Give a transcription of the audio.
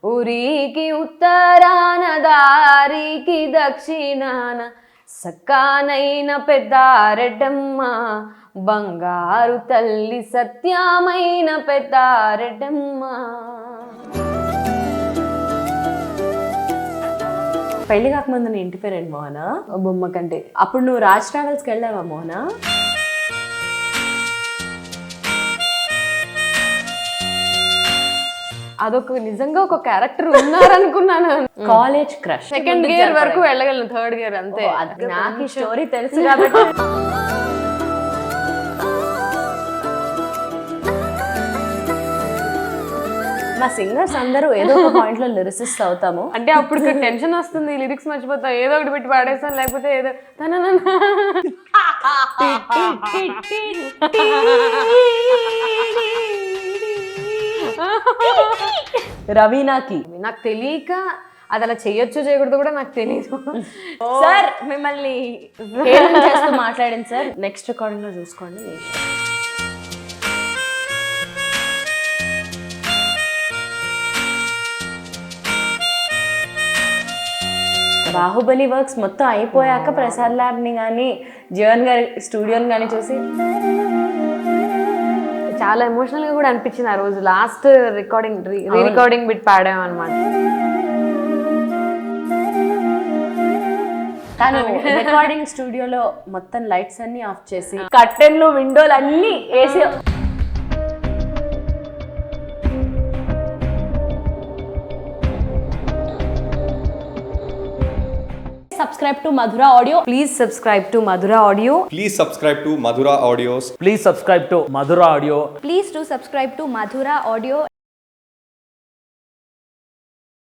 ఊరికి ఉత్తరాన దారికి దక్షిణాన సక్కానైన పెద్దారెడ్డమ్మ బంగారు తల్లి సత్యమైన పెద్దారెడ్డమ్మ. పెళ్లి కాకముందు నీ ఇంటి పేరేంటి మోహనా? బొమ్మ కంటే. అప్పుడు నువ్వు రాజ్ ట్రావెల్స్కి వెళ్ళావా మోహనా? అదొక నిజంగా ఒక క్యారెక్టర్ ఉన్నారనుకున్నాను. College crush. సెకండ్ గేర్ వరకు వెళ్ళగలను, థర్డ్ గేర్ అంతే. నాకు ఈ స్టోరీ తెలుసు కాబట్టి. మా సింగర్స్ అందరూ ఏదో ఒక పాయింట్ లో లిరిసిస్ట్ అవుతాము. అంటే అప్పుడు టెన్షన్ వస్తుంది, లిరిక్స్ మర్చిపోతా, ఏదో ఒకటి పెట్టి పాడేస్తాను, లేకపోతే ఏదో రవీనాకి నాకు తెలియక అది అలా చేయొచ్చు చేయకూడదు కూడా నాకు తెలియదు. సార్ మిమ్మల్ని హేళన చేస్తూ మాట్లాడింది సార్. నెక్స్ట్ రికార్డింగ్ లో చూసుకోండి. బాహుబలి వర్క్స్ మొత్తం అయిపోయాక ప్రసాద్ ల్యాబ్ని కానీ జీవన్ గారి స్టూడియోని కానీ చూసి చాలా ఎమోషనల్ గా కూడా అనిపించింది ఆ రోజు. Last recording re recording bit పాడాం అనమాట. తను రికార్డింగ్ స్టూడియోలో మొత్తం లైట్స్ అన్ని ఆఫ్ చేసి కర్టెన్లు విండోలు అన్ని వేసి subscribe to Madhura Audio. Please subscribe to Madhura Audio. Please subscribe to Madhura Audios. Please subscribe to Madhura Audio. Please do subscribe to Madhura Audio.